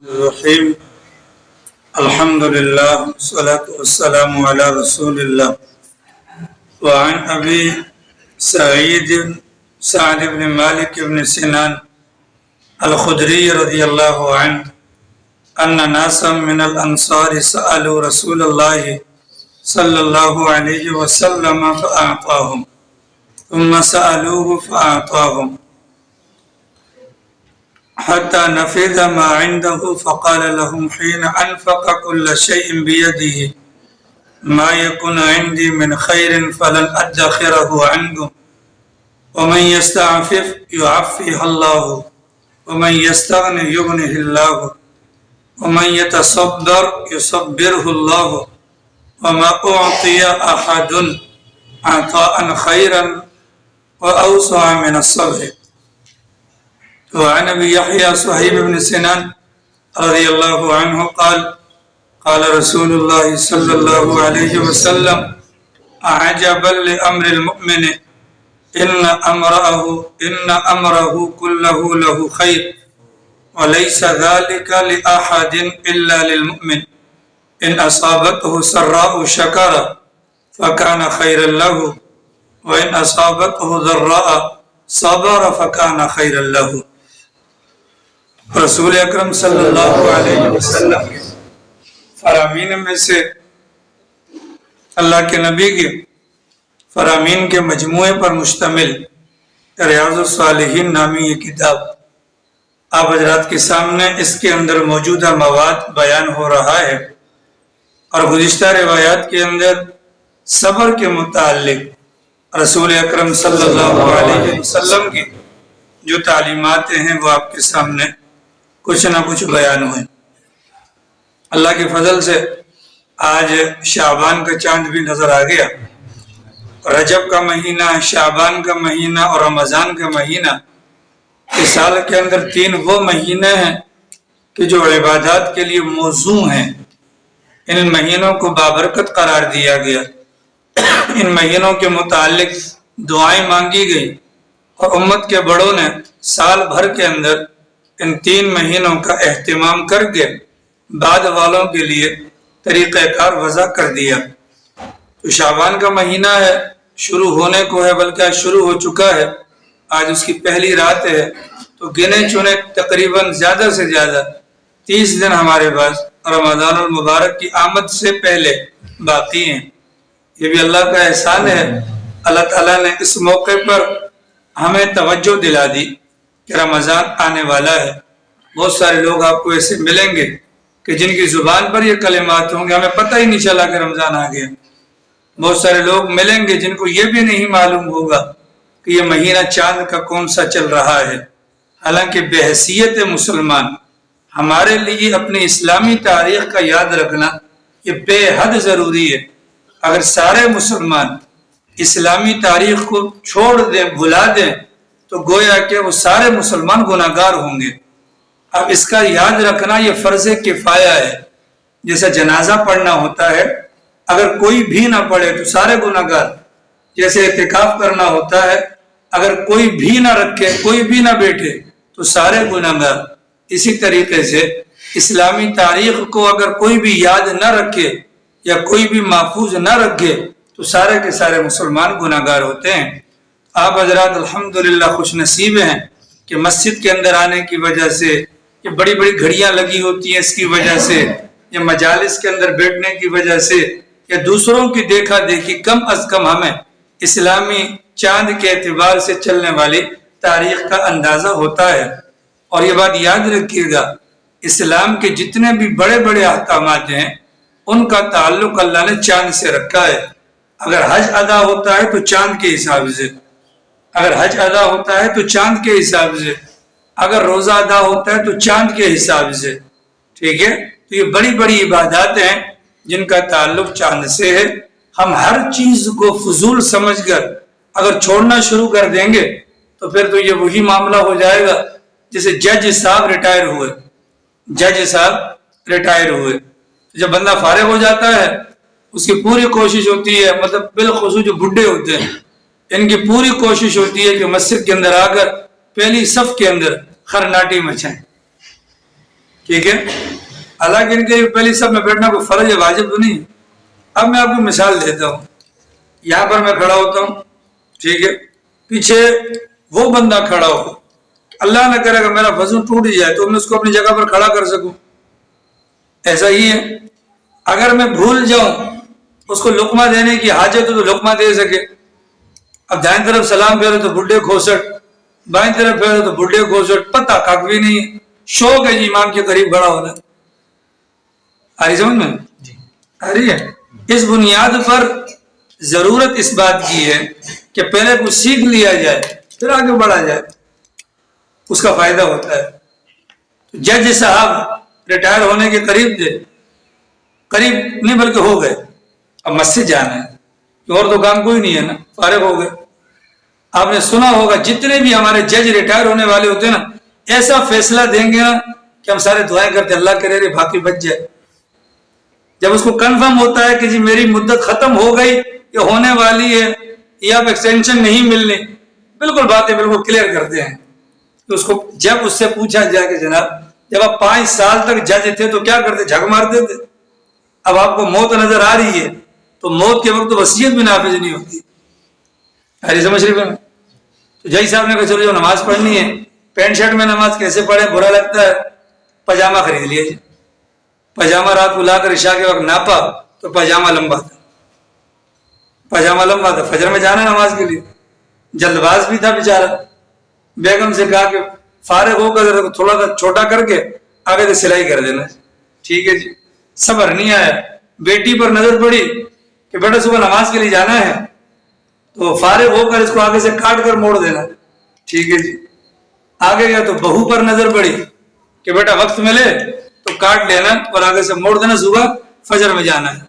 الرحیم الحمد للہ والصلاة والسلام علی رسول اللہ وعن ابی سعید سعد بن مالک بن سنان الخدری رضی اللہ عنہ ان ناسا من الانصار سألوا رسول اللہ صلی اللہ علیہ وسلم فأعطاهم ثم سألوه فأعطاهم حتى نفذ ما عنده فقال لهم حين أنفق كل شيء بيده ما يكون عندي من خير فلن أدخره عنكم ومن يستعفف يعفيه الله ومن يستغني يغنه الله ومن يتصبر يصبره الله وما أعطي أحد عطاء خيرا وأوسع من الصبر. وعن ابي يحيى صهيب بن سنان رضي الله عنه قال قال رسول الله صلى الله عليه وسلم عجبا لأمر المؤمن إن أمره كله له خير وليس ذلك لأحد إلا للمؤمن إن أصابته سراء شكر فكان خيرا له وإن أصابته ضراء صبر فكان خيرا له. رسول اکرم صلی اللہ علیہ وسلم کے فرامین میں سے اللہ کے نبی کے فرامین کے مجموعے پر مشتمل ریاض الصالحین نامی یہ کتاب آپ حضرات کے سامنے اس کے اندر موجودہ مواد بیان ہو رہا ہے، اور گزشتہ روایات کے اندر صبر کے متعلق رسول اکرم صلی اللہ علیہ وسلم کی جو تعلیمات ہیں وہ آپ کے سامنے کچھ نہ کچھ بیان ہوئے. اللہ کے فضل سے آج شعبان کا چاند بھی نظر آ گیا. رجب کا مہینہ، شعبان کا مہینہ اور رمضان کا مہینہ، اس سال کے اندر 3 وہ مہینے ہیں کہ جو عبادات کے لیے موزوں ہیں. ان مہینوں کو بابرکت قرار دیا گیا، ان مہینوں کے متعلق دعائیں مانگی گئی، اور امت کے بڑوں نے سال بھر کے اندر ان 3 مہینوں کا اہتمام کر کے بعد والوں کے لیے طریقہ کار وضع کر دیا. تو شعبان کا مہینہ ہے، شروع ہونے کو ہے، بلکہ شروع ہو چکا ہے. آج اس کی پہلی رات ہے، تو گنے چنے تقریباً زیادہ سے زیادہ 30 دن ہمارے پاس رمضان المبارک کی آمد سے پہلے باقی ہیں. یہ بھی اللہ کا احسان ہے. اللہ تعالیٰ نے اس موقع پر ہمیں توجہ دلا دی کہ رمضان آنے والا ہے. بہت سارے لوگ آپ کو ایسے ملیں گے کہ جن کی زبان پر یہ کلمات ہوں گے ہمیں پتہ ہی نہیں چلا کہ رمضان آ گیا. بہت سارے لوگ ملیں گے جن کو یہ بھی نہیں معلوم ہوگا کہ یہ مہینہ چاند کا کون سا چل رہا ہے. حالانکہ بحیثیت مسلمان ہمارے لیے اپنی اسلامی تاریخ کا یاد رکھنا یہ بے حد ضروری ہے. اگر سارے مسلمان اسلامی تاریخ کو چھوڑ دیں، بھلا دیں، تو گویا کہ وہ سارے مسلمان گناہگار ہوں گے. اب اس کا یاد رکھنا یہ فرض کفایہ ہے. جیسا جنازہ پڑھنا ہوتا ہے، اگر کوئی بھی نہ پڑھے تو سارے گناہگار. جیسے اعتکاف کرنا ہوتا ہے، اگر کوئی بھی نہ رکھے، کوئی بھی نہ بیٹھے تو سارے گناہگار. اسی طریقے سے اسلامی تاریخ کو اگر کوئی بھی یاد نہ رکھے یا کوئی بھی محفوظ نہ رکھے تو سارے کے سارے مسلمان گناہگار ہوتے ہیں. آپ حضرات الحمدللہ خوش نصیب ہیں کہ مسجد کے اندر آنے کی وجہ سے، یہ بڑی بڑی گھڑیاں لگی ہوتی ہیں اس کی وجہ سے، یا مجالس کے اندر بیٹھنے کی وجہ سے، یا دوسروں کی دیکھا دیکھی، کم از کم ہمیں اسلامی چاند کے اعتبار سے چلنے والی تاریخ کا اندازہ ہوتا ہے. اور یہ بات یاد رکھیے گا، اسلام کے جتنے بھی بڑے بڑے احکامات ہیں ان کا تعلق اللہ نے چاند سے رکھا ہے. اگر حج ادا ہوتا ہے تو چاند کے حساب سے، اگر حج ادا ہوتا ہے تو چاند کے حساب سے، اگر روزہ ادا ہوتا ہے تو چاند کے حساب سے. ٹھیک ہے، تو یہ بڑی بڑی عبادات ہیں جن کا تعلق چاند سے ہے. ہم ہر چیز کو فضول سمجھ کر اگر چھوڑنا شروع کر دیں گے تو پھر تو یہ وہی معاملہ ہو جائے گا جیسے جج صاحب ریٹائر ہوئے. جج صاحب ریٹائر ہوئے، جب بندہ فارغ ہو جاتا ہے اس کی پوری کوشش ہوتی ہے، مطلب بالخصوص جو بڈھے ہوتے ہیں ان کی پوری کوشش ہوتی ہے کہ مسجد کے اندر آ کر پہلی صف کے اندر خرناٹی مچائیں. ٹھیک ہے. حالانکہ ان کے پہلی سب میں بیٹھنا کوئی فرض ہے، واجب تو نہیں. اب میں آپ کو مثال دیتا ہوں. یہاں پر میں کھڑا ہوتا ہوں، ٹھیک ہے، پیچھے وہ بندہ کھڑا ہو، اللہ نہ کرے اگر میرا وضو ٹوٹ جائے تو میں اس کو اپنی جگہ پر کھڑا کر سکوں. ایسا ہی ہے، اگر میں بھول جاؤں اس کو لقمہ دینے کی حاجت ہو تو لقمہ دے سکے. اب دائیں طرف سلام پھیرے تو بڈھے کھوسٹ، بائیں طرف پھیرے تو بڈھے کھوسٹ، پتہ کک بھی نہیں ہے. شوق ہے جی امام کے قریب کھڑا ہونا. آ رہی سمجھ میں؟ آ رہی ہے. اس بنیاد پر ضرورت اس بات کی ہے کہ پہلے کچھ سیکھ لیا جائے پھر آگے بڑھا جائے، اس کا فائدہ ہوتا ہے. جج صاحب ریٹائر ہونے کے قریب تھے، قریب نہیں بلکہ ہو گئے. اب مسجد جانا ہے، اور تو کام کوئی نہیں ہے نا، فارغ ہو گئے. آپ نے سنا ہوگا جتنے بھی ہمارے جج ریٹائر ہونے والے ہوتے ہیں نا، ایسا فیصلہ دیں گے نا کہ ہم سارے دعائیں کرتے اللہ کرے رے باقی بچ جائے. جب اس کو کنفرم ہوتا ہے کہ جی میری مدت ختم ہو گئی یا ہونے والی ہے یا اب ایکسٹینشن نہیں ملنے، بالکل باتیں بالکل کلیئر کرتے ہیں. تو اس کو جب اس سے پوچھا جائے کہ جناب جب آپ 5 سال تک جج تھے تو کیا کرتے؟ جھگ مارتے تھے. اب آپ کو موت نظر آ رہی ہے تو موت کے وقت تو وصیت بھی نافذ نہیں ہوتی. ارے سمجھ رہے ہیں؟ تو جج صاحب نے کہا چلو جو نماز پڑھنی ہے، پینٹ شرٹ میں نماز کیسے پڑھیں، برا لگتا ہے، پاجامہ خرید لیا جی. پاجامہ رات کو لا کر عشاء کے وقت ناپا تو پاجامہ لمبا تھا، پاجامہ لمبا تھا. فجر میں جانا نماز کے لیے، جلد باز بھی تھا بیچارہ. بیگم سے کہا کہ فارغ ہو کر تھوڑا سا چھوٹا کر کے آگے سے سلائی کر دینا. ٹھیک ہے جی. صبر نہیں آیا. بیٹی پر نظر پڑی کہ بیٹا صبح نماز کے لیے جانا ہے تو فارغ ہو کر اس کو آگے سے کاٹ کر موڑ دینا. ٹھیک ہے جی. آگے گیا تو بہو پر نظر پڑی کہ بیٹا وقت ملے تو کاٹ لینا اور آگے سے موڑ دینا، صبح فجر میں جانا ہے.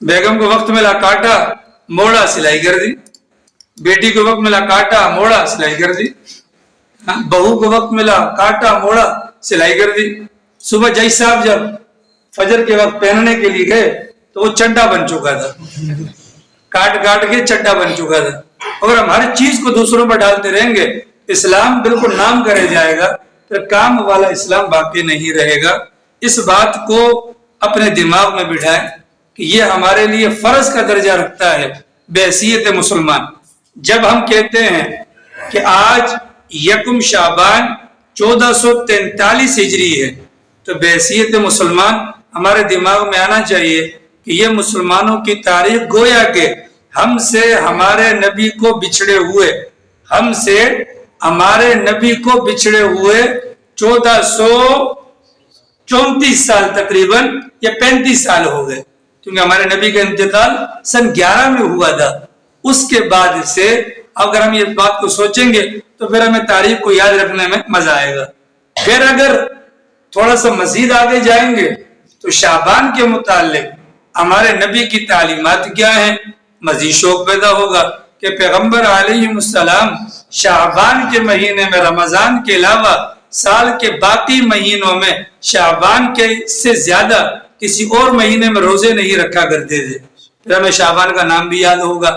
بیگم کو وقت ملا، کاٹا موڑا سلائی کر دی. بیٹی کو وقت ملا، کاٹا موڑا سلائی کر دی. بہو کو وقت ملا، کاٹا موڑا سلائی کر دی. صبح جج صاحب جب فجر کے وقت پہننے کے لیے گئے تو وہ چڈا بن چکا تھا، کاٹ کاٹ کے چڈا بن چکا تھا. اگر ہم ہر چیز کو دوسروں پر ڈالتے رہیں گے، اسلام بالکل نام کرے جائے گا، پھر کام والا اسلام باقی نہیں رہے گا. اس بات کو اپنے دماغ میں بٹھائیں کہ یہ ہمارے لیے فرض کا درجہ رکھتا ہے بحیثیت مسلمان. جب ہم کہتے ہیں کہ آج 1 شعبان 1443 ہجری ہے تو بحیثیت مسلمان ہمارے دماغ میں آنا چاہیے کہ یہ مسلمانوں کی تاریخ گویا کہ ہم سے ہمارے نبی کو بچھڑے ہوئے، ہم سے ہمارے نبی کو بچھڑے ہوئے 1434 سال تقریباً یا 35 سال ہو گئے، کیونکہ ہمارے نبی کا انتقال سن 11 میں ہوا تھا. اس کے بعد سے اگر ہم یہ بات کو سوچیں گے تو پھر ہمیں تاریخ کو یاد رکھنے میں مزہ آئے گا. پھر اگر تھوڑا سا مزید آگے جائیں گے تو شعبان کے متعلق ہمارے نبی کی تعلیمات کیا ہیں، مزید شوق پیدا ہوگا کہ پیغمبر علیہ السلام شعبان کے مہینے میں رمضان کے علاوہ سال کے باقی مہینوں میں شعبان کے سے زیادہ کسی اور مہینے میں روزے نہیں رکھا کرتے تھے. پھر ہمیں شعبان کا نام بھی یاد ہوگا.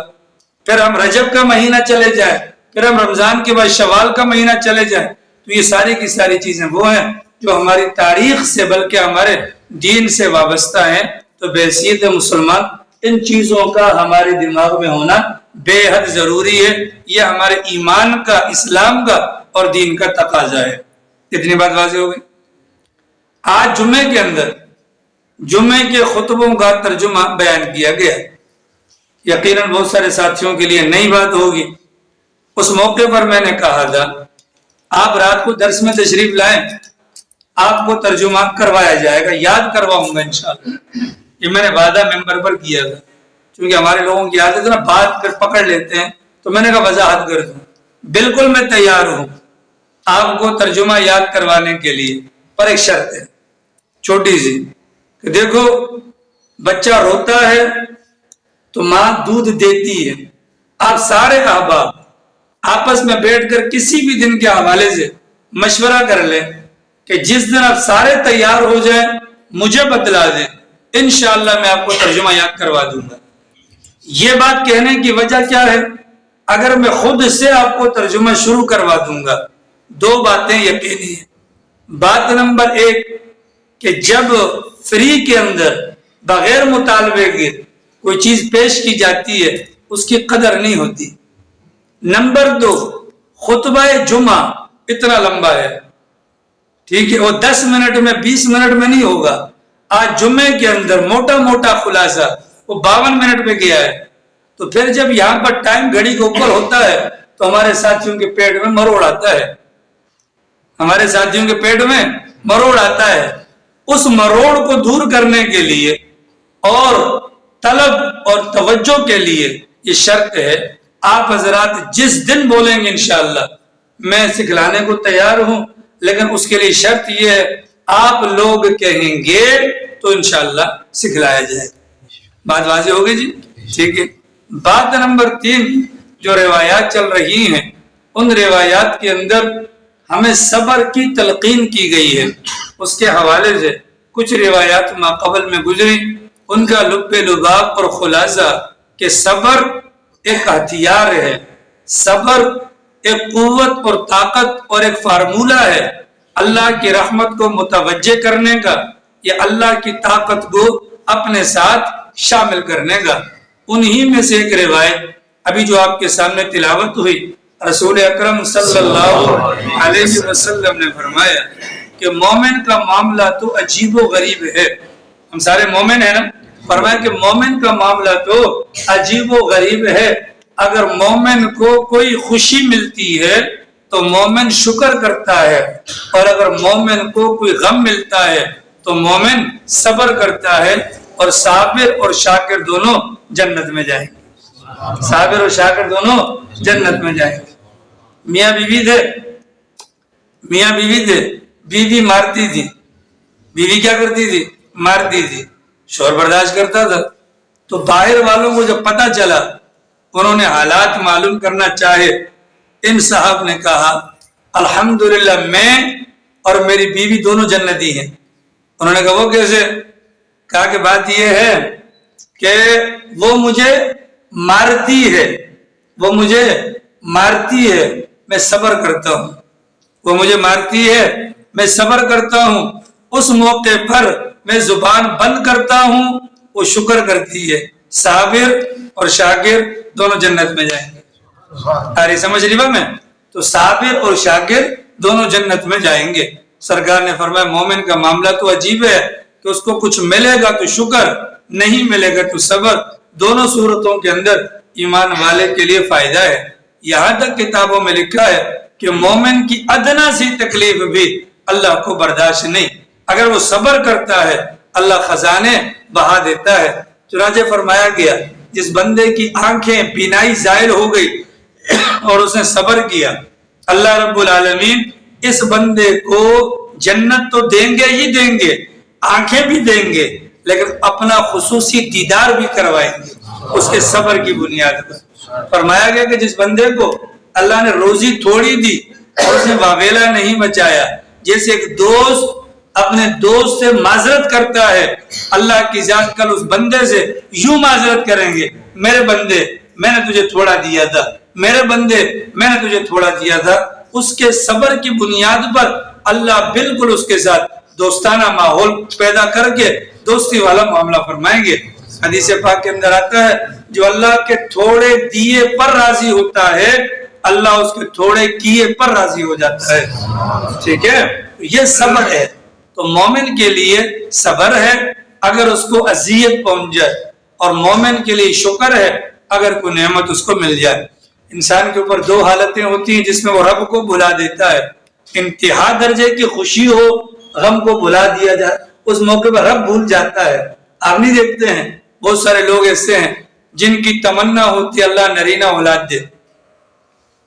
پھر ہم رجب کا مہینہ چلے جائیں، پھر ہم رمضان کے بعد شوال کا مہینہ چلے جائیں، تو یہ ساری کی ساری چیزیں وہ ہیں جو ہماری تاریخ سے بلکہ ہمارے دین سے وابستہ ہیں. تو بحیثیت مسلمان ان چیزوں کا ہمارے دماغ میں ہونا بے حد ضروری ہے. یہ ہمارے ایمان کا، اسلام کا اور دین کا تقاضا ہے. اتنی بات واضح ہو گئی. آج جمعے کے اندر جمعے کے خطبوں کا ترجمہ بیان کیا گیا. یقیناً بہت سارے ساتھیوں کے لیے نئی بات ہوگی. اس موقع پر میں نے کہا تھا آپ رات کو درس میں تشریف لائیں، آپ کو ترجمہ کروایا جائے گا، یاد کرواؤں گا انشاءاللہ. یہ میں نے وعدہ ممبر پر کیا تھا، کیونکہ ہمارے لوگوں کی عادت ہے نا بات پھر پکڑ لیتے ہیں، تو میں نے کہا وضاحت کر دوں. بالکل میں تیار ہوں آپ کو ترجمہ یاد کروانے کے لیے، پر ایک شرط ہے چھوٹی سی کہ دیکھو بچہ روتا ہے تو ماں دودھ دیتی ہے. آپ سارے احباب آپس میں بیٹھ کر کسی بھی دن کے حوالے سے مشورہ کر لیں کہ جس دن آپ سارے تیار ہو جائیں مجھے بتلا دیں، انشاءاللہ میں آپ کو ترجمہ یاد کروا دوں گا. یہ بات کہنے کی وجہ کیا ہے؟ اگر میں خود سے آپ کو ترجمہ شروع کروا دوں گا 2 باتیں یقینی ہیں. بات نمبر 1 کہ جب فری کے اندر بغیر مطالبے کے کوئی چیز پیش کی جاتی ہے اس کی قدر نہیں ہوتی۔ نمبر 2 خطبہ جمعہ اتنا لمبا ہے، ٹھیک ہے، وہ 10 منٹ میں 20 منٹ میں نہیں ہوگا۔ آج جمعے کے اندر موٹا موٹا خلاصہ وہ 52 منٹ میں گیا ہے، تو پھر جب یہاں پر ٹائم گھڑی کے اوپر ہوتا ہے تو ہمارے ساتھیوں کے پیٹ میں مروڑ آتا ہے، ہمارے ساتھیوں کے پیٹ میں مروڑ آتا ہے۔ اس مروڑ کو دور کرنے کے لیے اور طلب اور توجہ کے لیے یہ شرط ہے، آپ حضرات جس دن بولیں گے انشاءاللہ میں سکھلانے کو تیار ہوں، لیکن اس کے لیے شرط یہ ہے آپ لوگ کہیں گے تو انشاءاللہ سکھلایا جائے۔ بات واضح ہوگی جی؟ ٹھیک ہے۔ بات نمبر 3 جو روایات چل رہی ہیں ان روایات کے اندر ہمیں صبر کی تلقین کی گئی ہے، اس کے حوالے سے کچھ روایات ما قبل میں گزری، ان کا لب لباب اور خلاصہ کہ صبر ایک ہتھیار ہے، صبر ایک قوت اور طاقت اور ایک فارمولہ ہے اللہ کی رحمت کو متوجہ کرنے کا یا اللہ کی طاقت کو اپنے ساتھ شامل کرنے کا۔ انہی میں سے ایک روایت ابھی جو آپ کے سامنے تلاوت ہوئی، رسول اکرم صلی اللہ علیہ وسلم نے فرمایا کہ مومن کا معاملہ تو عجیب و غریب ہے۔ ہم سارے مومن ہیں نا، فرمایا کہ مومن کا معاملہ تو عجیب و غریب ہے، اگر مومن کو کوئی خوشی ملتی ہے تو مومن شکر کرتا ہے، اور اگر مومن کو کوئی غم ملتا ہے تو مومن صبر کرتا ہے، اور صابر اور شاکر دونوں جنت میں جائیں گے، صابر اور شاکر دونوں جنت میں جائیں گے۔ میاں بیوی تھے، بیوی مارتی تھی، بیوی کیا کرتی تھی؟ مارتی تھی، شوہر برداشت کرتا تھا، تو باہر والوں کو جب پتا چلا، انہوں نے حالات معلوم کرنا چاہے، ان صاحب نے کہا الحمدللہ میں اور میری بیوی دونوں جنتی ہیں۔ انہوں نے کہا وہ کیسے؟ کہا کہ بات یہ ہے کہ وہ مجھے مارتی ہے، وہ مجھے مارتی ہے، میں صبر کرتا ہوں، وہ مجھے مارتی ہے، میں صبر کرتا ہوں، اس موقع پر میں زبان بند کرتا ہوں، وہ شکر کرتی ہے، صابر اور شاکر دونوں جنت میں جائیں گے۔ آری سمجھ رہی میں؟ تو صابر اور شاکر دونوں جنت میں جائیں گے۔ سرکار نے فرمایا مومن کا معاملہ تو عجیب ہے کہ اس کو کچھ ملے گا تو شکر، نہیں ملے گا تو صبر، دونوں صورتوں کے اندر ایمان والے کے لیے فائدہ ہے۔ یہاں تک کتابوں میں لکھا ہے کہ مومن کی ادنا سی تکلیف بھی اللہ کو برداشت نہیں، اگر وہ صبر کرتا ہے اللہ خزانے بہا دیتا ہے۔ چنانچہ فرمایا گیا جس بندے کی آنکھیں بینائی زائل ہو گئی اور اس نے صبر کیا، اللہ رب العالمین اس بندے کو جنت تو دیں گے ہی دیں گے، آنکھیں بھی دیں گے، لیکن اپنا خصوصی دیدار بھی کروائیں گے اس کے صبر کی بنیاد پر۔ فرمایا گیا کہ جس بندے کو اللہ نے روزی تھوڑی دی اور اس نے واویلا نہیں بچایا، جیسے ایک دوست اپنے دوست سے معذرت کرتا ہے، اللہ کی ذات کل اس بندے سے یوں معذرت کریں گے، میرے بندے میں نے تجھے تھوڑا دیا تھا، میرے بندے میں نے تجھے تھوڑا دیا تھا۔ اس کے صبر کی بنیاد پر اللہ بالکل اس کے ساتھ دوستانہ ماحول پیدا کر کے دوستی والا معاملہ فرمائیں گے۔ حدیث پاک کے اندر آتا ہے جو اللہ کے تھوڑے دیے پر راضی ہوتا ہے اللہ اس کے تھوڑے کیے پر راضی ہو جاتا ہے، ٹھیک ہے؟ یہ صبر ہے، تو مومن کے لیے صبر ہے اگر اس کو اذیت پہنچ جائے، اور مومن کے لیے شکر ہے اگر کوئی نعمت اس کو مل جائے۔ انسان کے اوپر دو حالتیں ہوتی ہیں جس میں وہ رب کو بھلا دیتا ہے، انتہا درجے کی خوشی ہو، غم کو بھلا دیا جائے، اس موقع پر رب بھول جاتا ہے۔ آپ نہیں دیکھتے ہیں بہت سارے لوگ ایسے ہیں جن کی تمنا ہوتی ہے اللہ نرینہ اولاد دے،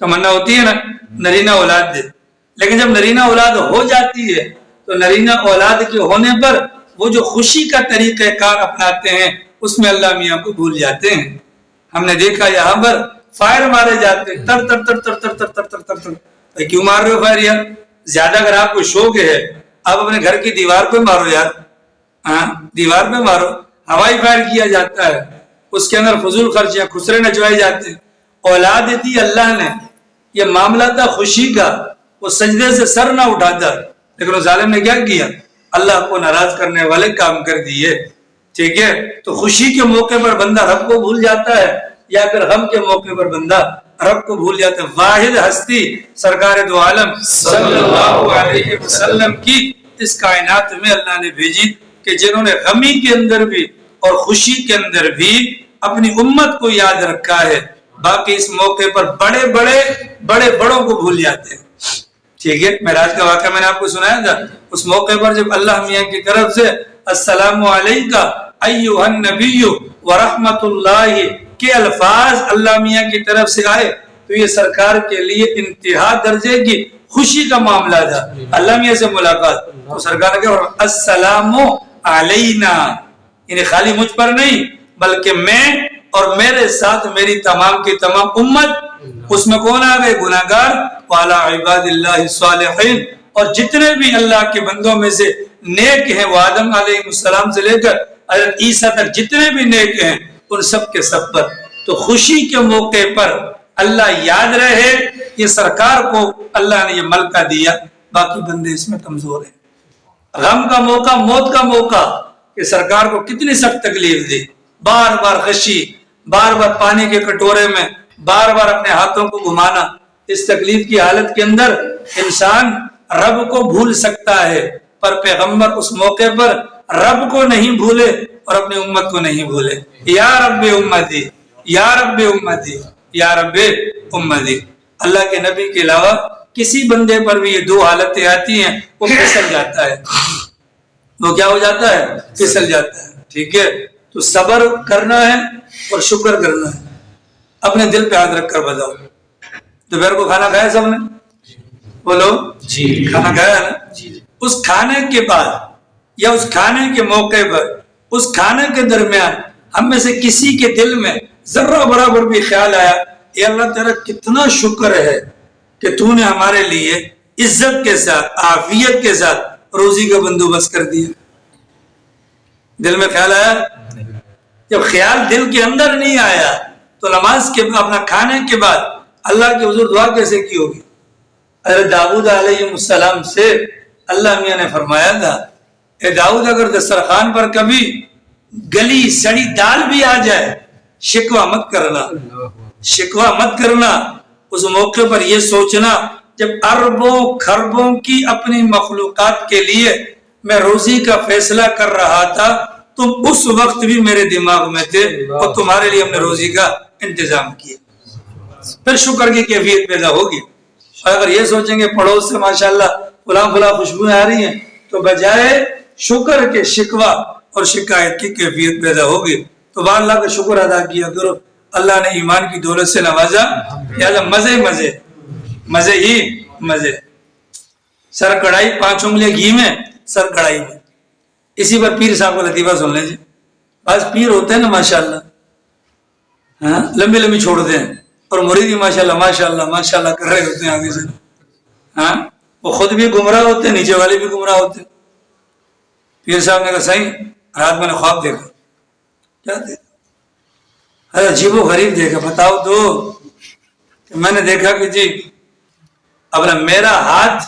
تمنا ہوتی ہے نا نرینہ اولاد دے، لیکن جب نرینہ اولاد ہو جاتی ہے تو نرینہ اولاد کے ہونے پر وہ جو خوشی کا طریقہ کار اپناتے ہیں اس میں اللہ میاں کو بھول جاتے ہیں۔ ہم نے دیکھا یہاں پر فائر مارے جاتے ہیں، تر تر تر تر تر تر تر تر تر تر، کیوں مار رہے ہو فائر یار؟ زیادہ اگر آپ کو شوق ہے آپ اپنے گھر کی دیوار پہ مارو یار، ہاں دیوار پہ مارو۔ ہوائی فائر کیا جاتا ہے، اس کے اندر فضول خرچیاں خسرے نچوائے جاتے ہیں۔ اولاد دی اللہ نے، یہ معاملہ تھا خوشی کا، وہ سجدے سے سر نہ اٹھاتا، لیکن اس ظالم نے کیا کیا؟ اللہ کو ناراض کرنے والے کام کر دیے. ٹھیک ہے. تو خوشی کے موقع پر بندہ رب کو بھول جاتا ہے یا پھر غم کے موقع پر بندہ رب کو بھول جاتا ہے. واحد ہستی سرکار دو عالم صلی اللہ علیہ وسلم کی اس کائنات میں اللہ نے بھیجی کہ جنہوں نے غمی کے اندر بھی اور خوشی کے اندر بھی اپنی امت کو یاد رکھا ہے. باقی اس موقع پر بڑے بڑوں کو بھول جاتے ہیں. ٹھیک ہے. معراج کا واقعہ میں نے آپ کو سنایا تھا. اس موقع پر جب اللہ میاں کی طرف سے السلام علیکہ ایھا النبی ورحمۃ اللہ کے الفاظ اللہ میاں کی طرف سے آئے تو یہ سرکار کے لیے انتہا درجے کی خوشی کا معاملہ تھا. اللہ میاں سے ملاقات تو سرکار نے کہا السلام علینا، یعنی خالی مجھ پر نہیں بلکہ میں اور میرے ساتھ میری تمام کی تمام امت. اس میں کون آ گئے؟ گناہگار. وعلی عباد اللہ الصالحین، اور جتنے بھی اللہ کے بندوں میں سے نیک ہیں، وہ آدم علیہ السلام سے لے کر حضرت عیسیٰ تک جتنے بھی نیک ہیں ان سب کے سب پر. تو خوشی کے موقع پر اللہ یاد رہے، یہ سرکار کو اللہ نے یہ ملکہ دیا. باقی بندے اس میں کمزور ہیں. غم کا موقع، موت کا موقع، کہ سرکار کو کتنی سخت تکلیف دی. بار بار خشی، بار بار پانی کے کٹورے میں بار بار اپنے ہاتھوں کو گھمانا. اس تکلیف کی حالت کے اندر انسان رب کو بھول سکتا ہے، پر پیغمبر اس موقع پر رب کو نہیں بھولے اور اپنی امت کو نہیں بھولے. یا رب امتی، یا رب امتی، یا رب امتی. اللہ کے نبی کے علاوہ کسی بندے پر بھی یہ دو حالتیں آتی ہیں، وہ پھسل جاتا ہے. وہ کیا ہو جاتا ہے؟ پھسل جاتا ہے. ٹھیک ہے. تو صبر کرنا ہے اور شکر کرنا ہے. اپنے دل پہ ہاتھ رکھ کر بتاؤ، دوپہر کو کھانا کھایا سب نے؟ بولو جی. کھانا کھایا ہے نا؟ اس کھانے کے بعد یا اس کھانے کے موقع پر، اس کھانے کے درمیان ہم میں سے کسی کے دل میں ذرہ برابر بھی خیال آیا اے اللہ تیرا کتنا شکر ہے کہ تو نے ہمارے لیے عزت کے ساتھ، عافیت کے ساتھ روزی کا بندوبست کر دیا؟ دل میں خیال آیا؟ جب خیال دل کے اندر نہیں آیا تو نماز کے اپنا کھانے کے بعد اللہ کے حضور دعا کیسے کی ہوگی؟ حضرت داؤد علیہ السلام سے اللہ میاں نے فرمایا تھا اے داؤد اگر دسترخوان پر کبھی گلی سڑی دال بھی آ جائے شکوہ مت کرنا، شکوہ مت کرنا. اس موقع پر یہ سوچنا جب اربوں کھربوں کی اپنی مخلوقات کے لیے میں روزی کا فیصلہ کر رہا تھا، تم اس وقت بھی میرے دماغ میں تھے اور تمہارے لیے ہم نے روزی کا انتظام کیا. پھر شکر کی کیفیت پیدا ہوگی. اور اگر یہ سوچیں گے پڑوس سے ماشاءاللہ فلاں خوشبوئیں آ رہی ہیں تو بجائے شکر کے شکوہ اور شکایت کی کیفیت پیدا ہوگی. تو بار اللہ کا شکر ادا کیا کرو. اللہ نے ایمان کی دولت سے نوازا، لہٰذا مزے مزے مزے ہی مزے. سر کڑھائی 5 انگلیاں گھی میں، سر کڑھائی میں. اسی پر پیر صاحب کا لطیفہ سن لیں جی. بعض پیر ہوتے ہیں نا ماشاءاللہ، ہاں لمبی لمبی چھوڑتے ہیں اور مریدی ماشاءاللہ ماشاءاللہ ماشاءاللہ کر رہے ہوتے ہیں آگے سے. ہاں وہ خود بھی گمراہ ہوتے ہیں، نیچے والے بھی گمراہ ہوتے ہیں. پیر صاحب نے کہا صحیح رات میں نے خواب دیکھا. کیا دیکھا؟ ارے عجیب و غریب دیکھا. بتاؤ تو. کہ میں نے دیکھا کہ جی اپنا میرا ہاتھ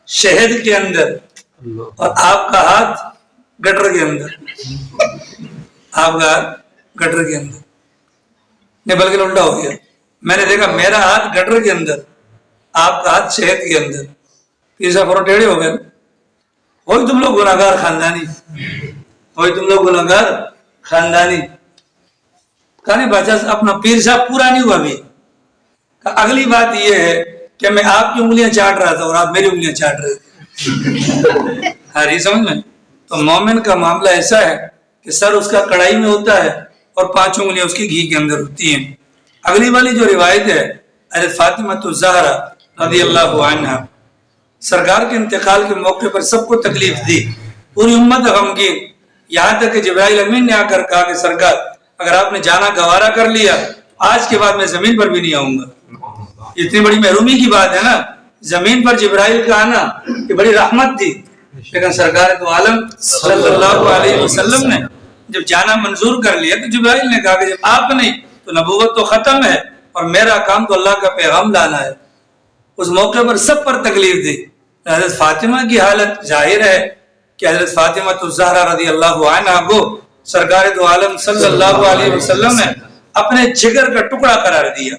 شہد کے اندر اور آپ کا ہاتھ گٹر کے اندر. آپ کا ہاتھ گٹر کے اندر نہیں بلکہ الٹا ہو گیا. میں نے دیکھا میرا ہاتھ گٹر کے اندر، آپ کا ہاتھ شہد کے اندر. پیر صاحب فوراً ٹیڑھے ہو گئے. ہوئی تم لوگ گناہگار خاندانی، ہوئی تم لوگ گناہگار خاندانی. کہا نہیں بادشاہ اپنا پیر صاحب پورا نہیں ہوا ابھی. اگلی بات یہ ہے کہ میں آپ کی انگلیاں چاٹ رہا تھا اور آپ میری انگلیاں چاٹ رہے تھے. ہاں یہ سمجھ میں. تو مومن کا معاملہ ایسا ہے کہ سر اس کا کڑھائی میں ہوتا ہے اور 5 انگلیاں اس کی گھی کے اندر ہوتی ہیں. اگلی والی جو روایت ہے حضرت فاطمہ الزہرا رضی اللہ عنہا، سرکار کے انتقال کے موقع پر سب کو تکلیف دی، پوری امت غمگین. یہاں تک کہ جبرائیل امین نے آ کر کہا کہ سرکار اگر آپ نے جانا گوارا کر لیا آج کے بعد میں زمین پر بھی نہیں آؤں گا. اتنی بڑی محرومی کی بات ہے نا. زمین پر جبرائیل کا آنا یہ بڑی رحمت تھی، لیکن سرکار کو عالم صلی اللہ علیہ وسلم نے جب جانا منظور کر لیا تو جبرائیل نے کہا کہ جب آپ نہیں تو نبوت تو ختم ہے اور میرا کام تو اللہ کا پیغام لانا ہے. اس موقع پر سب پر تکلیف دی. حضرت فاطمہ کی حالت ظاہر ہے کہ حضرت فاطمہ الزہرا رضی اللہ عنہا کو سرکار دو عالم صلی اللہ علیہ وسلم نے اپنے جگر کا ٹکڑا قرار دیا.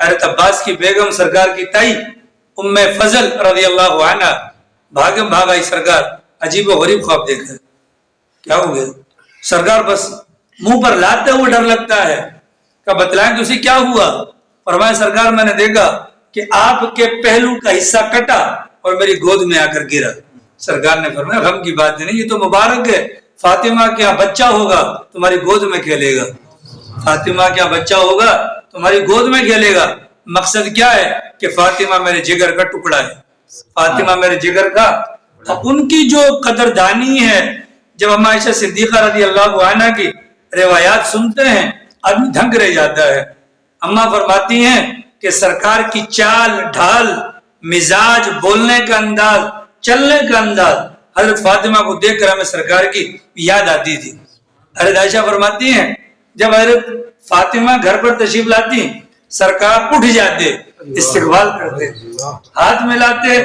حضرت عباس کی بیگم سرکار کی تائی ام فضل رضی اللہ عنہا بھاگم بھاگ آئی سرکار, عجیب و غریب خواب دیکھ کر. کیا ہو گیا؟ سرکار بس منہ پر لاتے ہوئے ڈر لگتا ہے کہ بتلائیں کہ اسے کیا ہوا. فرمایا سرکار میں نے دیکھا کہ آپ کے پہلو کا حصہ کٹا اور میری گود میں آ کر گرا. سرکار نے فرمایا غم کی بات نہیں, یہ تو مبارک ہے, فاطمہ کیا بچہ ہوگا تمہاری گود میں کھیلے گا, فاطمہ کیا بچہ ہوگا تمہاری گود میں کھیلے گا. مقصد کیا ہے کہ فاطمہ میرے جگر کا ٹکڑا ہے, فاطمہ میرے جگر کا. ان کی جو قدردانی ہے, جب ہم عائشہ صدیقہ رضی اللہ عنہ کی روایات سنتے ہیں آدمی دھنک رہ جاتا ہے. اماں فرماتی ہیں کہ سرکار کی چال ڈھال, مزاج, بولنے کا انداز, چلنے کا انداز حضرت فاطمہ کو دیکھ کر ہمیں سرکار کی یاد آتی تھی. حضرت عائشہ فرماتی ہیں جب حضرت فاطمہ گھر پر تشریف لاتی سرکار اٹھ جاتے, استقبال کرتے, ہاتھ ملاتے,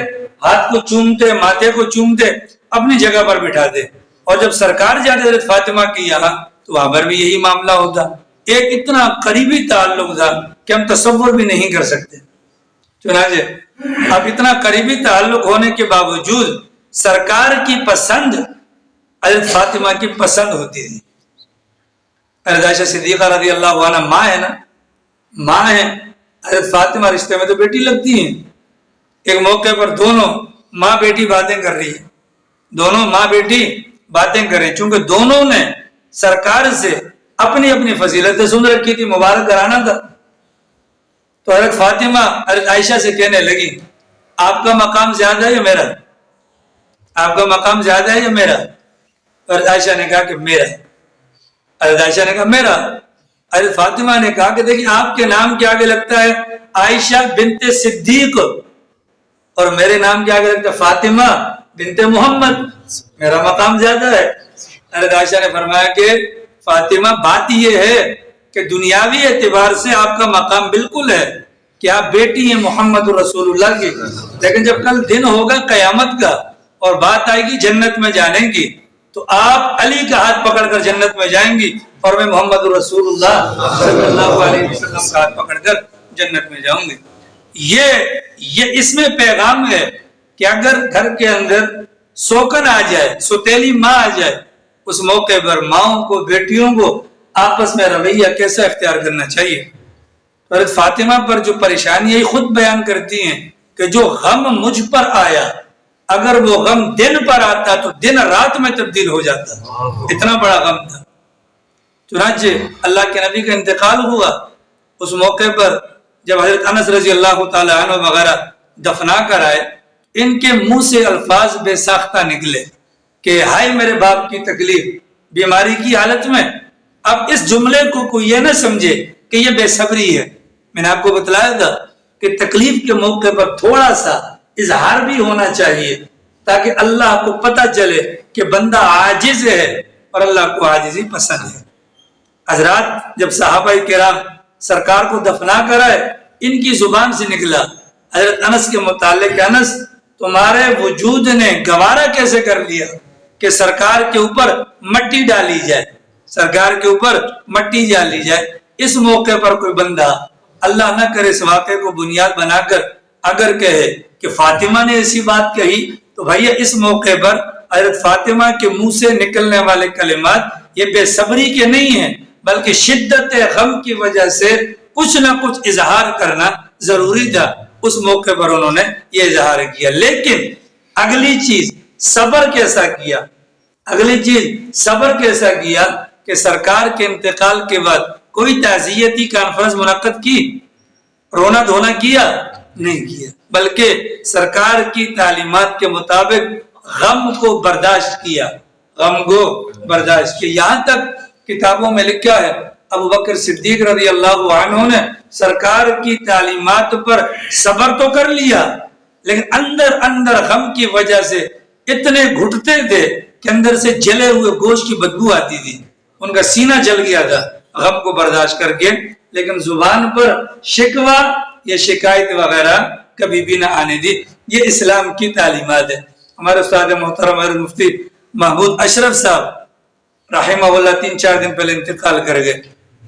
ہاتھ کو چومتے, ماتھے کو چومتے, اپنی جگہ پر بٹھاتے. اور جب سرکار جاتے حضرت فاطمہ کی یہاں تو وہاں پر بھی یہی معاملہ ہوتا. ایک اتنا قریبی تعلق تھا کہ ہم تصور بھی نہیں کر سکتے. چنانچہ اب اتنا قریبی تعلق ہونے کے باوجود سرکار کی پسند حضرت فاطمہ کی پسند ہوتی تھی. حضرت عائشہ صدیقہ رضی اللہ عنہ ماں ہے نا, ماں ہے. حضرت فاطمہ رشتے میں تو بیٹی لگتی ہیں. ایک موقع پر دونوں ماں بیٹی باتیں کر رہی ہیں, دونوں ماں بیٹی باتیں کر رہے ہیں. چونکہ دونوں نے سرکار سے اپنی اپنی فضیلتیں سن رکھی تھی, مبارک گھرانہ تھا. تو حضرت فاطمہ حضرت عائشہ سے کہنے لگی آپ کا مقام زیادہ ہے یا میرا, آپ کا مقام زیادہ ہے یا میرا. حضرت عائشہ نے کہا کہ میرا. حضرت عائشہ نے کہا میرا. حضرت فاطمہ نے کہا کہ دیکھیں آپ کے نام کے آگے لگتا ہے عائشہ بنت صدیق اور میرے نام کے آگے لگتا ہے فاطمہ بنت محمد, میرا مقام زیادہ ہے. حضرت عائشہ نے فرمایا کہ فاطمہ بات یہ ہے کہ دنیاوی اعتبار سے آپ کا مقام بالکل ہے کہ آپ بیٹی ہیں محمد رسول اللہ کی, لیکن جب کل دن ہوگا قیامت کا اور بات آئے گی جنت میں جانے کی تو آپ علی کا ہاتھ پکڑ کر جنت میں جائیں گی اور میں محمد رسول اللہ صلی اللہ علیہ وسلم کا ہاتھ پکڑ کر جنت میں جاؤں گی. یہ اس میں پیغام ہے کہ اگر گھر کے اندر سوکن آ جائے, سوتیلی ماں آ جائے, اس موقع پر ماؤں کو, بیٹیوں کو آپس میں رویہ کیسا اختیار کرنا چاہیے. حضرت فاطمہ پر جو پریشانی ہے خود بیان کرتی ہیں کہ جو غم مجھ پر آیا اگر وہ غم دن پر آتا تو دن رات میں تبدیل ہو جاتا, اتنا بڑا غم تھا. چنانچہ اللہ کے نبی کا انتقال ہوا, اس موقع پر جب حضرت انس رضی اللہ تعالی عنہ وغیرہ دفنا کر آئے, ان کے منہ سے الفاظ بے ساختہ نکلے کہ ہائے میرے باپ کی تکلیف بیماری کی حالت میں. اب اس جملے کو کوئی یہ نہ سمجھے کہ یہ بے صبری ہے. میں نے آپ کو بتلایا تھا کہ تکلیف کے موقع پر تھوڑا سا اظہار بھی ہونا چاہیے تاکہ اللہ کو پتہ چلے کہ بندہ عاجز ہے اور اللہ کو عاجزی پسند ہے. حضرات جب صحابہ کرام سرکار کو دفنا کر آئے, ان کی زبان سے نکلا حضرت انس کے متعلق, انس تمہارے وجود نے گوارا کیسے کر لیا کہ سرکار کے اوپر مٹی ڈالی جائے, سرکار کے اوپر مٹی ڈالی جائے. اس موقع پر کوئی بندہ اللہ نہ کرے اس واقعے کو بنیاد بنا کر اگر کہے کہ فاطمہ نے ایسی بات کہی تو بھائی اس موقع پر حضرت فاطمہ کے منہ سے نکلنے والے کلمات یہ بے صبری کے نہیں ہیں بلکہ شدت غم کی وجہ سے کچھ نہ کچھ اظہار کرنا ضروری تھا. اس موقع پر انہوں نے یہ اظہار کیا. لیکن اگلی چیز صبر کیسا کیا, اگلی چیز صبر کیسا کیا کہ سرکار کے انتقال کے بعد کوئی تعزیتی کانفرنس منعقد کی, رونا دھونا کیا نہیں کیا, بلکہ سرکار کی تعلیمات کے مطابق غم کو برداشت کیا, غم کو برداشت کیا. یہاں تک کتابوں میں لکھا ہے ابو بکر صدیق رضی اللہ عنہ نے سرکار کی تعلیمات پر صبر تو کر لیا لیکن اندر اندر غم کی وجہ سے اتنے گھٹتے تھے کہ اندر سے جلے ہوئے گوشت کی بدبو آتی تھی, ان کا سینہ جل گیا تھا غم کو برداشت کر کے. لیکن زبان پر شکوہ یا شکایت وغیرہ کبھی بھی نہ آنے دی۔ یہ اسلام کی تعلیمات ہے۔ ہمارے استاد محترم حضرت مفتی محمود اشرف صاحب رحمہ اللہ 3-4 دن پہلے انتقال کر گئے۔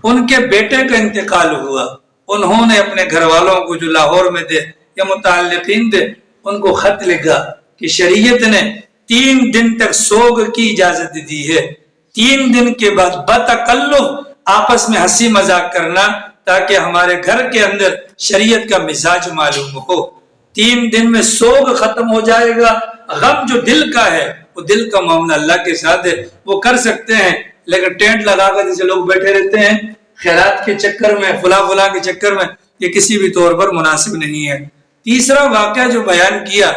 ان کے بیٹے کا انتقال ہوا، انہوں نے اپنے گھر والوں کو جو لاہور میں تھے یا متعلقین تھے ان کو خط لکھا کہ شریعت نے 3 دن تک سوگ کی اجازت دی ہے، 3 دن کے بعد بتکلف آپس میں ہنسی مذاق کرنا تاکہ ہمارے گھر کے اندر شریعت کا مزاج معلوم ہو۔ 3 دن میں سوگ ختم ہو جائے گا، غم جو دل کا ہے وہ دل کا معاملہ اللہ کے ساتھ ہے، وہ کر سکتے ہیں، لیکن ٹینٹ لگا کر جیسے لوگ بیٹھے رہتے ہیں خیرات کے چکر میں، فلاں کے چکر میں، یہ کسی بھی طور پر مناسب نہیں ہے۔ تیسرا واقعہ جو بیان کیا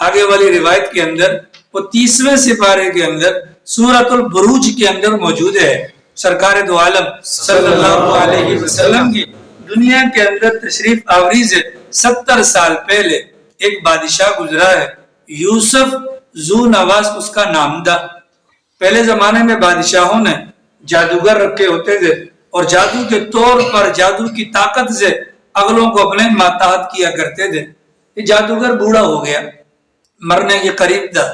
آگے والی روایت کے اندر، وہ 30ویں سپارے کے اندر سورۃ البروج کے اندر موجود ہے۔ سرکار دو عالم صلی اللہ علیہ وسلم کی دنیا کے اندر تشریف آوری سے 70 سال پہلے ایک بادشاہ گزرا ہے، یوسف ذو نواز اس کا نام تھا۔ پہلے زمانے میں بادشاہوں نے جادوگر رکھے ہوتے تھے اور جادو کے طور پر جادو کی طاقت سے اگلوں کو اپنے ماتحت کیا کرتے تھے۔ یہ جادوگر بوڑھا ہو گیا، مرنے کے قریب تھا۔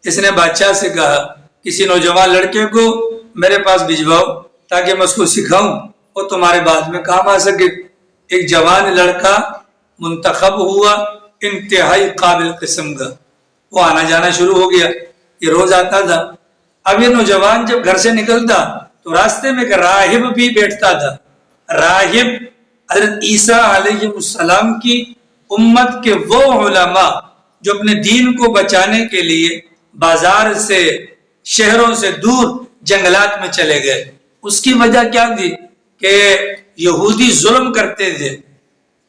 اس نے بادشاہ سے کہا کسی نوجوان لڑکے کو میرے پاس بھجواؤ تاکہ میں اس کو سکھاؤں اور تمہارے بعد میں کام آ سکے۔ ایک جوان لڑکا منتخب ہوا، انتہائی قابل قسم کا، وہ آنا جانا شروع ہو گیا، یہ روز آتا تھا۔ اب یہ نوجوان جب گھر سے نکلتا تو راستے میں ایک راہب بھی بیٹھتا تھا۔ راہب حضرت عیسیٰ علیہ السلام کی امت کے وہ علماء جو اپنے دین کو بچانے کے لیے بازار سے، شہروں سے دور جنگلات میں چلے گئے۔ اس کی وجہ کیا تھی کہ یہودی ظلم کرتے تھے،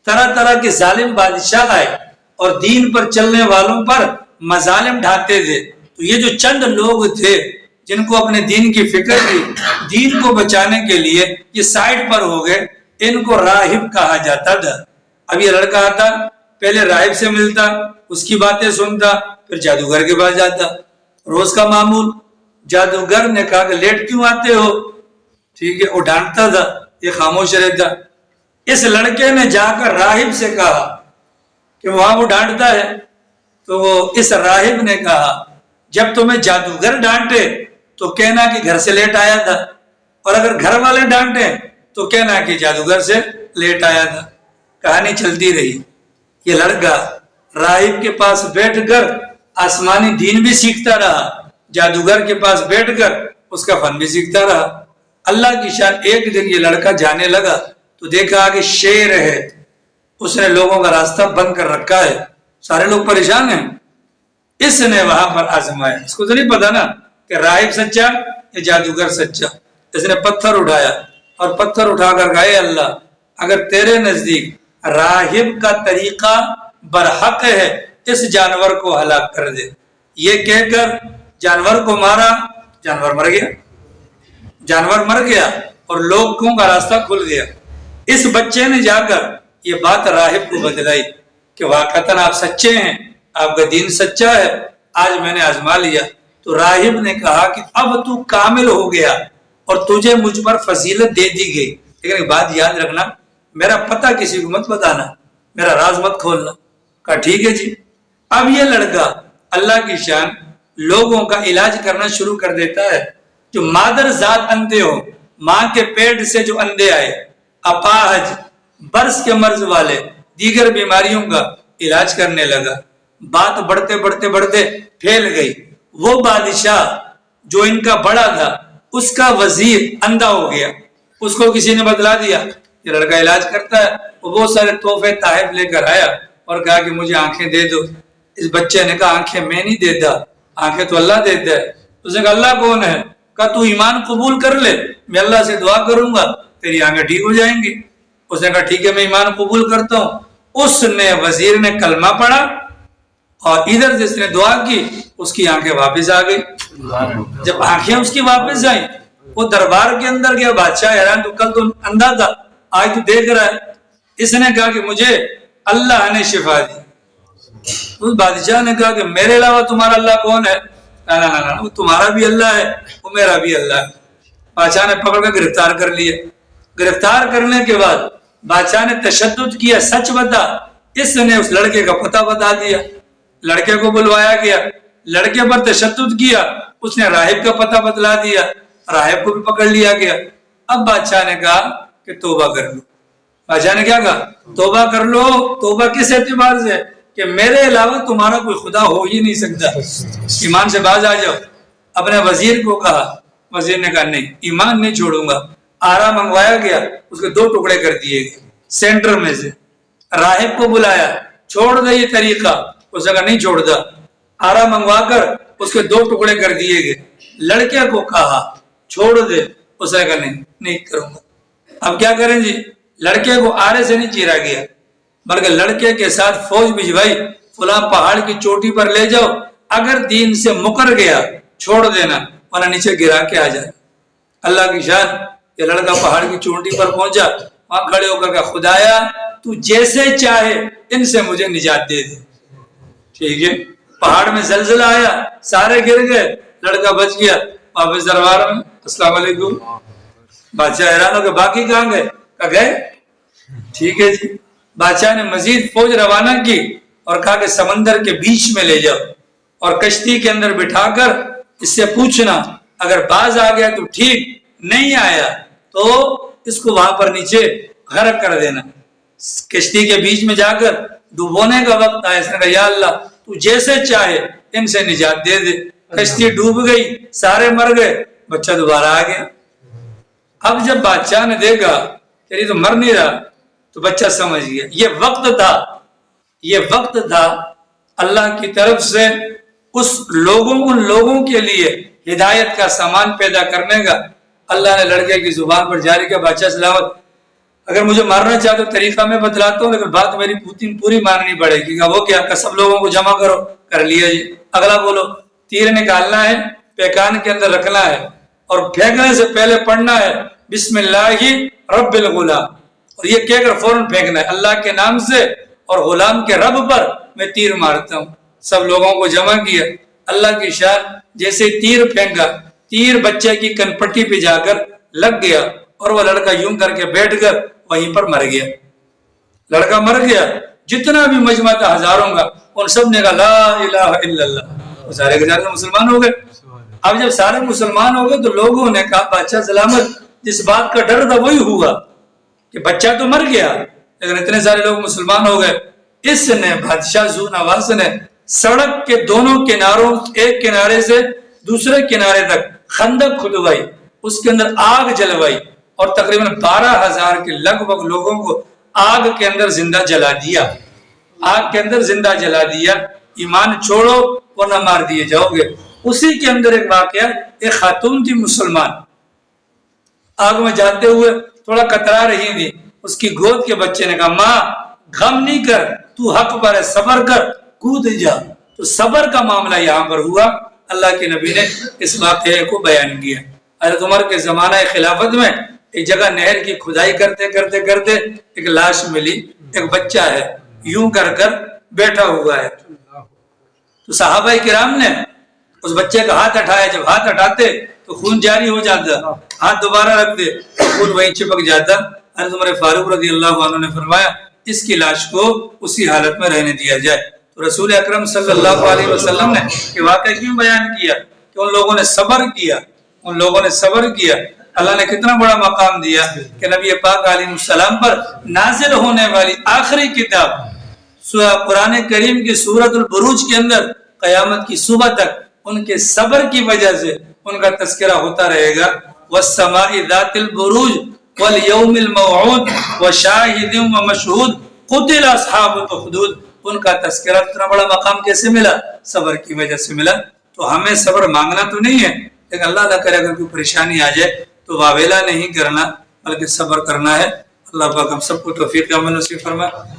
طرح طرح کے ظالم بادشاہ آئے اور دین پر چلنے والوں پر مظالم ڈھاتے تھے۔ تو یہ جو چند لوگ تھے جن کو اپنے دین کی فکر تھی، دین کو بچانے کے لیے یہ سائڈ پر ہو گئے، ان کو راہب کہا جاتا تھا۔ اب یہ لڑکا آتا، پہلے راہب سے ملتا، اس کی باتیں سنتا، پھر جادوگر کے پاس جاتا، روز کا معمول۔ جادوگر نے کہا کہ لیٹ کیوں آتے ہو؟ ٹھیک ہے، وہ ڈانٹتا تھا، یہ خاموش رہتا۔ اس لڑکے نے جا کر راہب سے کہا کہ وہاں وہ ڈانٹتا ہے، تو اس راہب نے کہا جب تمہیں جادوگر ڈانٹے تو کہنا کہ گھر سے لیٹ آیا تھا، اور اگر گھر والے ڈانٹے تو کہنا کہ جادوگر سے لیٹ آیا تھا۔ کہانی چلتی رہی، یہ لڑکا راہب کے پاس بیٹھ کر آسمانی دین بھی سیکھتا رہا، جادوگر کے پاس بیٹھ کر اس کا فن بھی سیکھتا رہا۔ اللہ کی شان، ایک دن یہ لڑکا جانے لگا تو دیکھا آگے شیر ہے، اس نے لوگوں کا راستہ بند کر رکھا ہے، سارے لوگ پریشان ہیں۔ اس نے وہاں پر آزمایا، اس کو تو نہیں پتا نا کہ راہب سچا یا جادوگر سچا۔ اس نے پتھر اٹھایا اور پتھر اٹھا کر کہا اے اللہ، اگر تیرے نزدیک راہب کا طریقہ برحق ہے اس جانور کو ہلاک کر دے۔ یہ کہہ کر جانور کو مارا، جانور مر گیا، جانور مر گیا اور لوگوں کا راستہ کھل گیا۔ اس بچے نے جا کر یہ بات راہب کو بتلائی کہ واقعتاً آپ سچے ہیں، آپ کا دین سچا ہے، آج میں نے آزما لیا۔ تو راہب نے کہا کہ اب تو کامل ہو گیا اور تجھے مجھ پر فضیلت دے دی گئی، لیکن ایک بات یاد رکھنا، میرا پتہ کسی کو مت بتانا، میرا راز مت کھولنا۔ کہا ٹھیک ہے جی۔ اب یہ لڑکا اللہ کی شان لوگوں کا علاج کرنا شروع کر دیتا ہے۔ جو مادر ذات اندھے ہو، ماں کے پیٹ سے جو اندھے آئے، اپاہج، برس کے مرض والے، دیگر بیماریوں کا علاج کرنے لگا۔ بات بڑھتے بڑھتے بڑھتے پھیل گئی۔ وہ بادشاہ جو ان کا بڑا تھا، اس کا وزیر اندھا ہو گیا، اس کو کسی نے بتلا دیا یہ لڑکا علاج کرتا ہے۔ وہ بہت سارے تحفے تحائف لے کر آیا اور کہا کہ مجھے آنکھیں دے دو۔ اس بچے نے کہا آنکھیں میں نہیں دیتا، آنکھیں تو اللہ دیتا ہے۔ اس نے کہا اللہ کون ہے؟ کہا تو ایمان قبول کر لے، میں اللہ سے دعا کروں گا تیری آنکھیں ٹھیک ہو جائیں گی۔ اس نے کہا ٹھیک ہے میں ایمان قبول کرتا ہوں۔ اس نے وزیر نے کلمہ پڑھا اور ادھر جس نے دعا کی اس کی آنکھیں واپس آ گئی۔ جب آنکھیں اس کی واپس آئیں، وہ دربار کے اندر گیا، بادشاہ حیران، تو کل تو اندھا تھا، آج تو دیکھ رہا ہے۔ اس نے کہا کہ مجھے اللہ نے شفا دی۔ اس بادشاہ نے کہا کہ میرے علاوہ تمہارا اللہ کون ہے؟ نا وہ تمہارا بھی اللہ ہے، وہ میرا بھی اللہ ہے۔ بادشاہ نے پکڑ کر گرفتار کر لیا۔ گرفتار کرنے کے بعد بادشاہ نے تشدد کیا، سچ بتا اس نے اس لڑکے کا پتہ بتا دیا، لڑکے کو بلوایا گیا، لڑکے پر تشدد کیا، اس نے راہب کا پتہ بتلا دیا، راہب کو بھی پکڑ لیا گیا۔ اب بادشاہ نے کہا کہ توبہ کر لو۔ بادشاہ نے کیا کہا؟ توبہ کر لو۔ توبہ کس اعتبار سے؟ کہ میرے علاوہ تمہارا کوئی خدا ہو ہی نہیں سکتا، ایمان سے باز آ جاؤ۔ اپنے وزیر کو کہا، وزیر نے کہا نہیں، ایمان نہیں چھوڑوں گا۔ آرا منگوایا گیا، اس کے 2 ٹکڑے کر دیے گئے سینٹر میں سے۔ راہب کو بلایا، چھوڑ دے یہ طریقہ، اس نے کہا نہیں چھوڑتا۔ آرا منگوا کر اس کے 2 ٹکڑے کر دیے گئے۔ لڑکے کو کہا چھوڑ دے، اس نے کہا نہیں کروں گا۔ اب کیا کریں جی؟ لڑکے کو آرے سے نہیں چیرا گیا، بلکہ لڑکے کے ساتھ فوج بھجوائی، فلاں پہاڑ کی چوٹی پر لے جاؤ، اگر دین سے مکر گیا چھوڑ دینا ورنہ نیچے گرا کے آ جائے۔ اللہ کی شان، یہ لڑکا پہاڑ کی چوٹی پر پہنچا، وہاں کھڑے ہو کر کہا خدایا تو جیسے چاہے ان سے مجھے نجات دے دے۔ ٹھیک ہے، پہاڑ میں زلزلہ آیا، سارے گر گئے، لڑکا بچ گیا۔ واپس دربار میں السلام علیکم، بادشاہ حیران ہو کہ باقی کہاں گئے؟ کہا گئے۔ ٹھیک ہے جی، بادشاہ نے مزید فوج روانہ کی اور کہا کہ سمندر کے بیچ میں لے جاؤ اور کشتی کے اندر بٹھا کر اس سے پوچھنا، اگر باز آ گیا تو ٹھیک، نہیں آیا تو اس کو وہاں پر نیچے غرق کر دینا۔ کشتی کے بیچ میں جا کر ڈوبونے کا وقت آیا، اس نے کہا یا اللہ تو جیسے چاہے ان سے نجات دے دے۔ کشتی ڈوب گئی، سارے مر گئے، بچہ دوبارہ آ گیا۔ اب جب بادشاہ نے دیکھا تیری تو مر نہیں رہا، تو بچہ سمجھ گیا یہ وقت تھا اللہ کی طرف سے ان لوگوں کے لیے ہدایت کا سامان پیدا کرنے کا۔ اللہ نے لڑکے کی زبان پر جاری کیا، بادشاہ سلامت، اگر مجھے مارنا چاہتے تو طریقہ میں بتلاتا ہوں، لیکن بات میری پوری ماننی پڑے گی۔ وہ کیا؟ کہ سب لوگوں کو جمع کرو، کر لیا جی۔ اگلا بولو، تیر نکالنا ہے، پیکان کے اندر رکھنا ہے اور پھینکنے سے پہلے پڑھنا ہے بسم اللہ رب الغلام، اور یہ کہہ کر فوراً پھینکنا ہے اللہ کے نام سے اور غلام کے رب پر میں تیر مارتا ہوں۔ سب لوگوں کو جمع کیا، اللہ کی شان، جیسے تیر پھینکا، تیر بچے کی کنپٹی پہ جا کر لگ گیا اور وہ لڑکا یوں کر کے بیٹھ کر وہیں پر مر گیا۔ لڑکا مر گیا، جتنا بھی مجمع تھا ہزاروں کا، ان سب نے کہا لا الہ الا اللہ، سارے کے سارے مسلمان ہو گئے۔ اب جب سارے مسلمان ہو گئے تو لوگوں نے کہا بادشاہ سلامت، جس بات کا ڈر تھا وہی ہوا کہ بچہ تو مر گیا لیکن اتنے سارے لوگ مسلمان ہو گئے۔ اس نے بادشاہ ذو نواس نے سڑک کے دونوں کناروں، ایک کنارے سے دوسرے کنارے تک خندق کھدوائی، اس کے اندر آگ جلوائی اور تقریباً 12,000 کے لگ بھگ لوگوں کو آگ کے اندر زندہ جلا دیا۔ آگ کے اندر زندہ جلا دیا، ایمان چھوڑو ورنہ مار دیے جاؤ گے۔ اسی کے اندر ایک واقعہ، ایک خاتون تھی مسلمان، آگ میں جاتے ہوئے تھوڑا کترا رہی تھی، اس کی گود کے بچے نے کہا ماں غم نہیں کر، تو حق پر ہے، صبر کر، کود جا۔ تو صبر کا معاملہ یہاں پر ہوا۔ اللہ کے نبی نے اس واقعے کو بیان کیا۔ حضرت عمر کے زمانہ خلافت میں ایک جگہ نہر کی کھدائی کرتے کرتے ایک لاش ملی، ایک بچہ ہے یوں کر بیٹھا ہوا ہے۔ تو صحابہ کرام نے اس بچے کا ہاتھ اٹھایا، جب ہاتھ اٹھاتے تو خون جاری ہو جاتا، ہاتھ دوبارہ رکھتے تو خون وہیں چپک جاتا۔ حضرت عمر فاروق رضی اللہ عنہ نے فرمایا اس کی لاش کو اسی حالت میں رہنے دیا جائے۔ تو رسول اکرم صلی اللہ علیہ وسلم نے یہ واقعہ کیوں بیان کیا؟ کہ ان لوگوں نے صبر کیا، اللہ نے کتنا بڑا مقام دیا کہ نبی پاک علیہ السلام پر نازل ہونے والی آخری کتاب قرآن کریم کی سورۃ البروج کے اندر قیامت کی صبح تک ان کے صبر کی وجہ سے ان کا تذکرہ ہوتا رہے گا۔ والسماء ذات البروج والیوم الموعود وشاہد ومشہود قتل اصحاب الأخدود، ان کا تذکرہ اتنا بڑا مقام کیسے ملا؟ صبر کی وجہ سے ملا۔ تو ہمیں صبر مانگنا تو نہیں ہے، لیکن اللہ نہ کرے اگر کوئی پریشانی آ جائے تو واویلا نہیں کرنا بلکہ صبر کرنا ہے۔ اللہ پاک ہم سب کو توفیق عمل نصیب فرمائے۔